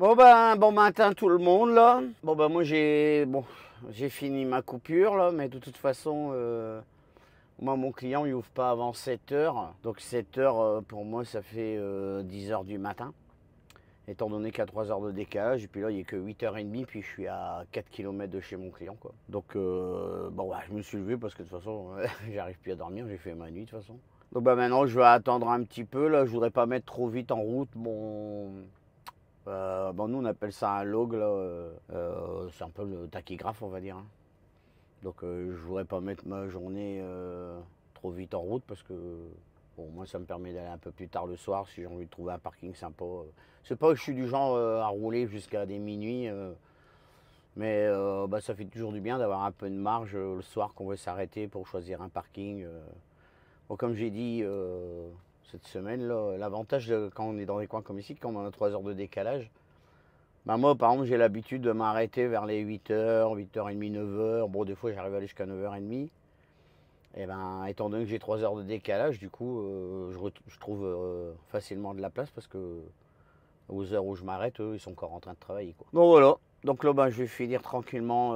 Bon matin tout le monde là. Moi j'ai fini ma coupure là, mais de toute façon moi mon client il ouvre pas avant 7 heures. Donc 7 heures pour moi ça fait 10 heures du matin. Étant donné qu'il y a 3 heures de décalage, et puis là il n'y a que 8h30, puis je suis à 4 km de chez mon client quoi. Donc je me suis levé parce que de toute façon j'arrive plus à dormir, j'ai fait ma nuit de toute façon. Donc maintenant je vais attendre un petit peu là, je voudrais pas mettre trop vite en route nous on appelle ça un log là, c'est un peu le tachygraphe on va dire. Hein. Donc je voudrais pas mettre ma journée trop vite en route parce que moi ça me permet d'aller un peu plus tard le soir si j'ai envie de trouver un parking sympa. C'est pas que je suis du genre à rouler jusqu'à des minuit, mais ça fait toujours du bien d'avoir un peu de marge le soir qu'on veut s'arrêter pour choisir un parking. Comme j'ai dit cette semaine, là, l'avantage quand on est dans des coins comme ici, quand on a 3 heures de décalage, moi par exemple j'ai l'habitude de m'arrêter vers les 8h, 8h30, 9h. Bon des fois j'arrive à aller jusqu'à 9h30. Et étant donné que j'ai 3 heures de décalage, du coup je trouve facilement de la place parce que aux heures où je m'arrête, eux ils sont encore en train de travailler quoi. Donc voilà. Donc là je vais finir tranquillement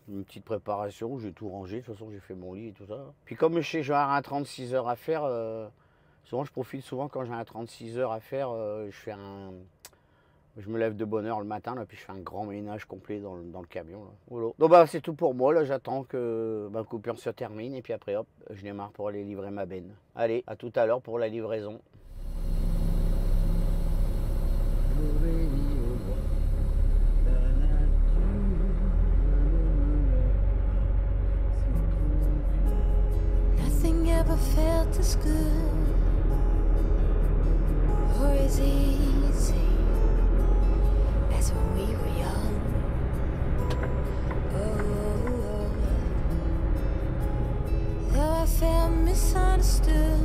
une petite préparation, j'ai tout rangé, de toute façon j'ai fait mon lit et tout ça. Puis comme je sais que j'ai un 36 heures à faire, souvent je profite quand j'ai un 36 heures à faire, je me lève de bonne heure le matin, là, puis je fais un grand ménage complet dans le camion. Là. Voilà. Donc c'est tout pour moi, là j'attends que ma coupure se termine et puis après hop, je démarre pour aller livrer ma benne. Allez, à tout à l'heure pour la livraison. Nothing ever felt as good or as easy as when we were young. Oh, though I felt misunderstood,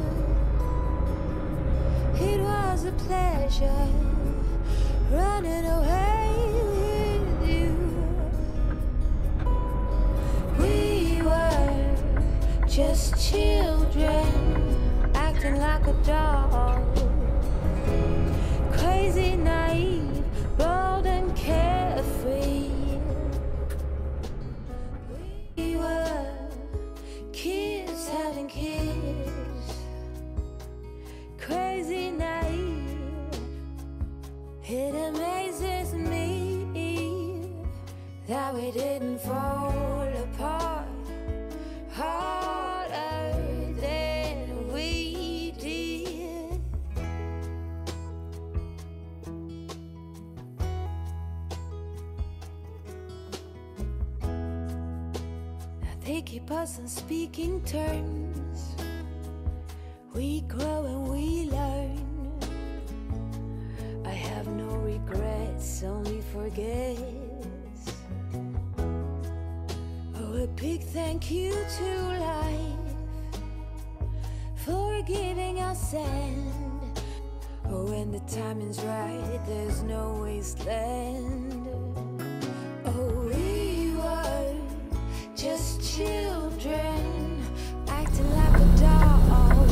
it was a pleasure running away with you. We were just children acting like a doll, crazy, naive, bold and carefree. We were kids having kids, crazy, naive. It amazes me that we didn't fall apart harder than we did. They keep us on speaking terms. We grow and we learn. I have no regrets, only forgets. Oh, a big thank you to life for giving us sand. Oh, when the timing's right, there's no wasteland. Oh, we were just children acting like a doll,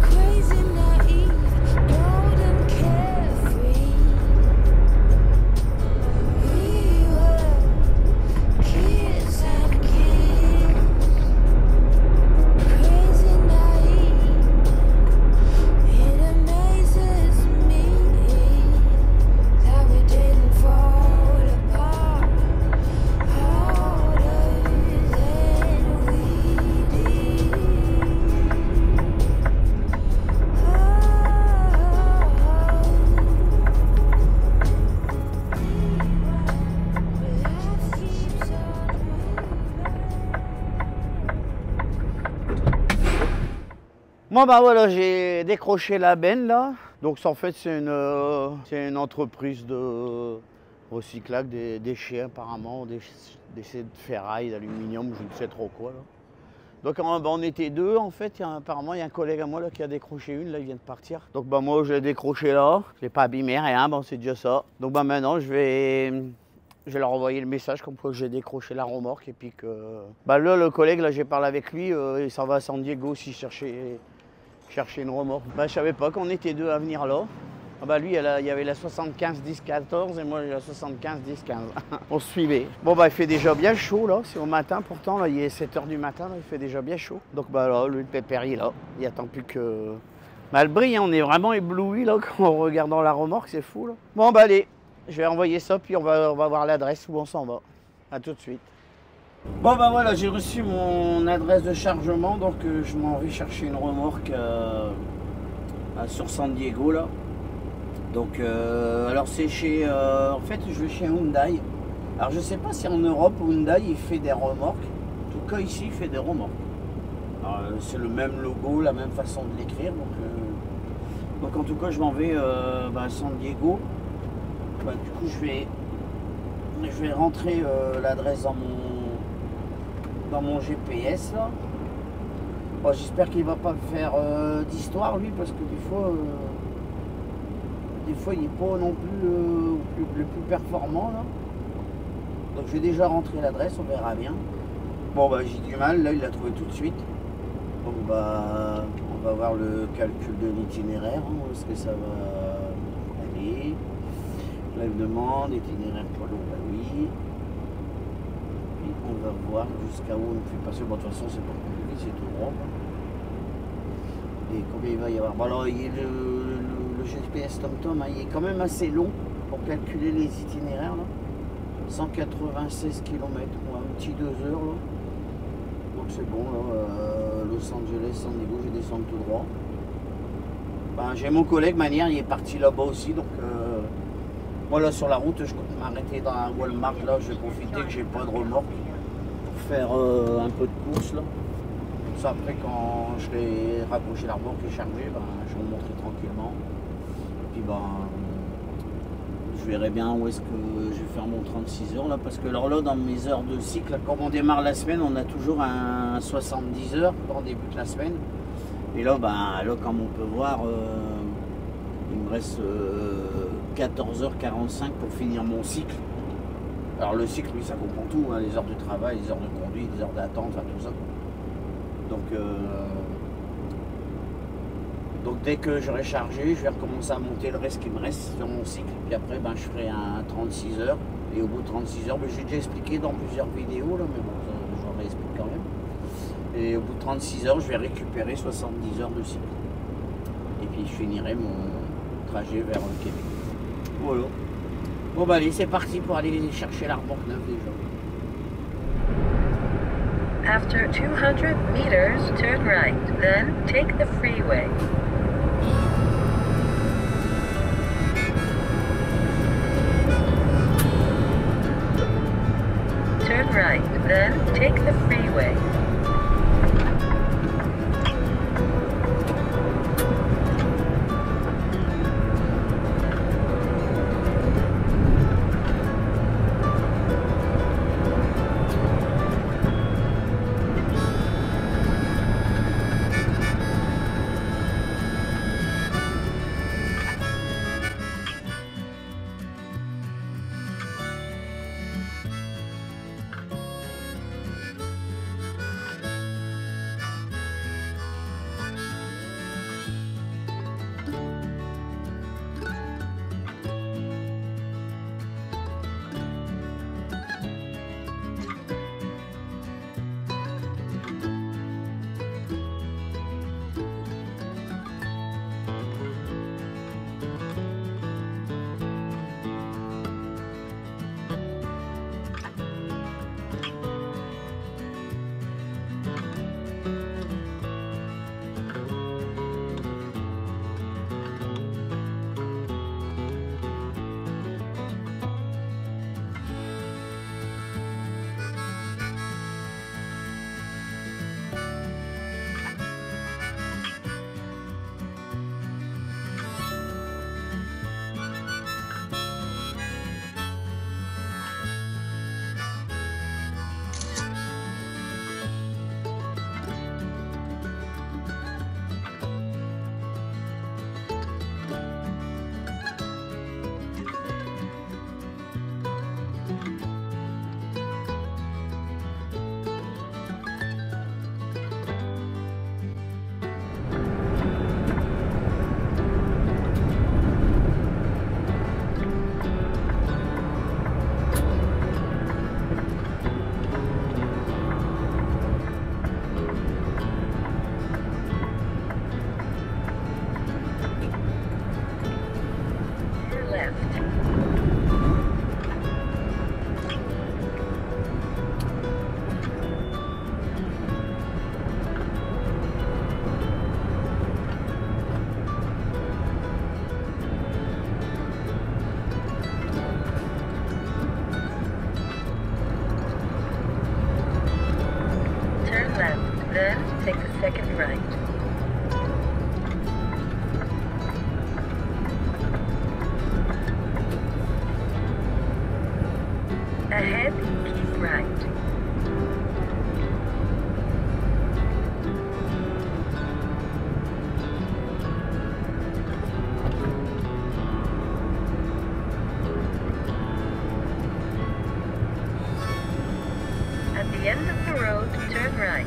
crazy, naive, bold and carefree. We were kids and kids, crazy, naive. It amazes me that we didn't fall apart harder than we did. Life keeps on moving. Voilà, j'ai décroché la benne là. Donc en fait c'est une entreprise de recyclage des déchets apparemment, des déchets de ferraille, d'aluminium, je ne sais trop quoi là. Donc on était deux en fait, apparemment il y a un collègue à moi là qui a décroché une, là il vient de partir. Donc moi je l'ai décroché là, je l'ai pas abîmé, rien, c'est déjà ça. Donc maintenant je vais leur envoyer le message comme quoi j'ai décroché la remorque et puis que... là le collègue là j'ai parlé avec lui, il s'en va à San Diego aussi chercher une remorque. Je savais pas qu'on était deux à venir là. Ah bah lui, il y avait la 75 10 14 et moi la 75 10 15. On se suivait. Bon bah il fait déjà bien chaud là, c'est au matin pourtant, là il est 7 h du matin, là, il fait déjà bien chaud. Donc bah là, le pépère il est là, il attend plus que... Bah le brille, hein, on est vraiment ébloui là en regardant la remorque, c'est fou là. Bon bah allez, je vais envoyer ça puis on va voir l'adresse où on s'en va. A tout de suite. Bon bah voilà, j'ai reçu mon adresse de chargement, donc je m'en vais chercher une remorque sur San Diego là. Donc alors c'est chez, en fait je vais chez Hyundai. Alors je sais pas si en Europe Hyundai il fait des remorques. En tout cas ici il fait des remorques. C'est le même logo, la même façon de l'écrire. Donc en tout cas je m'en vais à San Diego. Bah, du coup je vais rentrer l'adresse dans mon GPS là. Bon, j'espère qu'il va pas me faire d'histoire lui parce que des fois il n'est pas non plus le plus performant là. Donc je vais déjà rentrer l'adresse, on verra bien. Bon bah j'ai du mal, là il l'a trouvé tout de suite. Donc bah on va voir le calcul de l'itinéraire, hein, où est-ce que ça va aller. Là il me demande itinéraire pas long, bah oui. Puis on va voir jusqu'à où on me fait passer. Bon de toute façon c'est pas compliqué, c'est tout droit. Et combien il va y avoir. Bon alors il y a le GPS TomTom, hein, il est quand même assez long pour calculer les itinéraires là. 196 km, un petit 2 heures là. Donc c'est bon là, Los Angeles, San Diego, je descends tout droit. Ben, j'ai mon collègue Manière, il est parti là-bas aussi, donc moi là sur la route je compte m'arrêter dans un Walmart là, je vais profiter que j'ai pas de remorque pour faire un peu de course là. Ça après quand je vais raccrocher la remorque et charger, ben, je vais montrer tranquillement. Puis ben je verrai bien où est-ce que je vais faire mon 36 heures là, parce que alors là dans mes heures de cycle, là, quand on démarre la semaine, on a toujours un 70 heures quand on débute la semaine. Et là, là comme on peut voir, il me reste 14h45 pour finir mon cycle. Alors le cycle, oui, ça comprend tout, hein, les heures de travail, les heures de conduite, les heures d'attente, enfin, tout ça. Donc dès que j'aurai chargé, je vais recommencer à monter le reste qui me reste sur mon cycle. Puis après, je ferai un 36 heures. Et au bout de 36 heures, j'ai déjà expliqué dans plusieurs vidéos, là, mais bon, j'en réexplique quand même. Et au bout de 36 heures, je vais récupérer 70 heures de cycle. Et puis je finirai mon trajet vers le Québec. Voilà. Bon allez, c'est parti pour aller chercher la remorque neuve déjà. After 200 meters, turn right, then take the freeway. Turn right, then take the freeway. left. Turn left, then take the second right. Ahead, keep right. At the end of the road, turn right.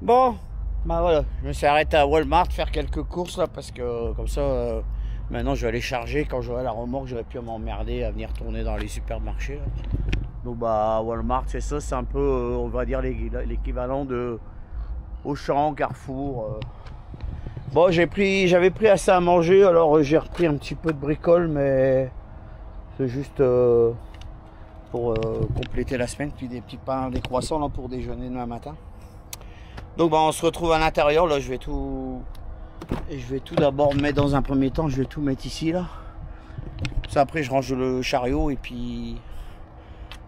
Bon, bah voilà, je me suis arrêté à Walmart faire quelques courses là parce que comme ça, maintenant je vais aller charger. Quand j'aurai la remorque, j'aurai pu m'emmerder à venir tourner dans les supermarchés. Là. Donc bah Walmart, c'est ça, c'est un peu, on va dire l'équivalent de Auchan, Carrefour. Bon, j'avais pris assez à manger, alors j'ai repris un petit peu de bricole, mais c'est juste pour compléter la semaine, puis des petits pains, des croissants là pour déjeuner demain matin. Donc bah, on se retrouve à l'intérieur. Là je vais tout d'abord mettre dans un premier temps, je vais tout mettre ici là. Ça, après je range le chariot et puis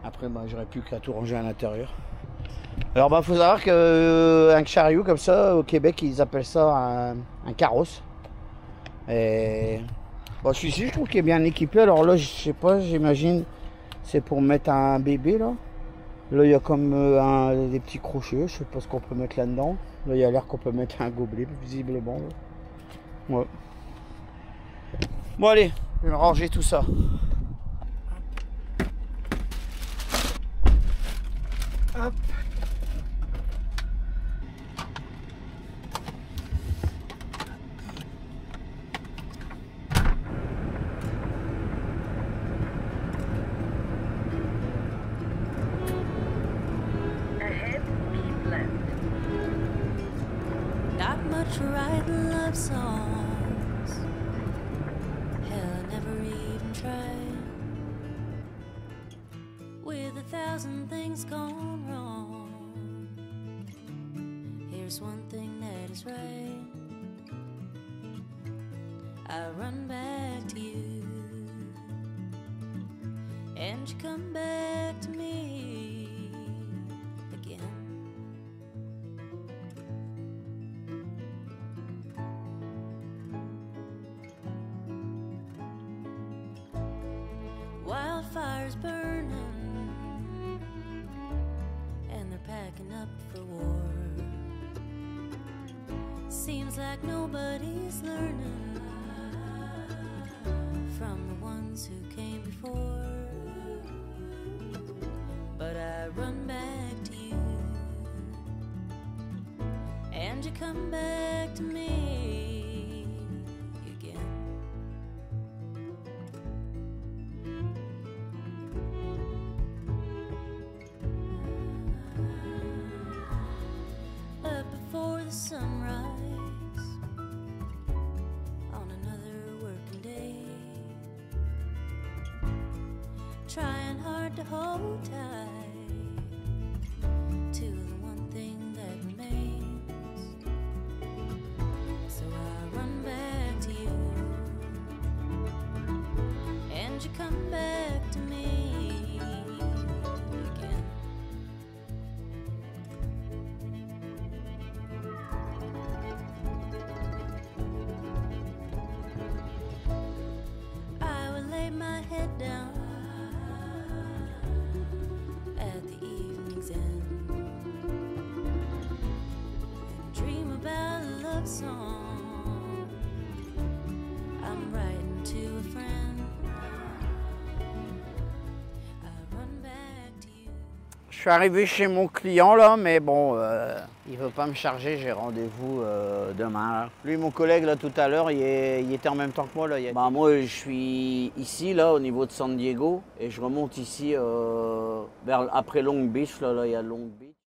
après bah, j'aurai plus qu'à tout ranger à l'intérieur. Alors bah faut savoir qu'un chariot comme ça au Québec ils appellent ça un carrosse. Et bon, celui-ci je trouve qu'il est bien équipé. Alors là je sais pas, j'imagine c'est pour mettre un bébé là. Là, il y a comme des petits crochets, je sais pas ce qu'on peut mettre là-dedans. Là, il y a l'air qu'on peut mettre un gobelet, visiblement. Là. Ouais. Bon, allez, je vais ranger tout ça. Hop. To write love songs. Hell, I never even tried. With 1,000 things gone wrong, here's one thing that is right. I run back to you, and you come back to me again. Wildfires burning, and they're packing up for war. Seems like nobody's learning from the ones who came before. But I run back to you, and you come back to me again. Up before the sunrise on another working day, trying hard to hold tight to the one thing that remains. So I run back to you, and you come back to me again. I would lay my head down at the evening's end and dream about a love song I'm writing to a friend. I run back to you. Je suis arrivé chez mon client là, mais bon, il veut pas me charger, j'ai rendez-vous demain. Là. Lui, mon collègue là tout à l'heure, il était en même temps que moi là. Bah, moi, je suis ici là au niveau de San Diego et je remonte ici après Long Beach là, il y a Long Beach.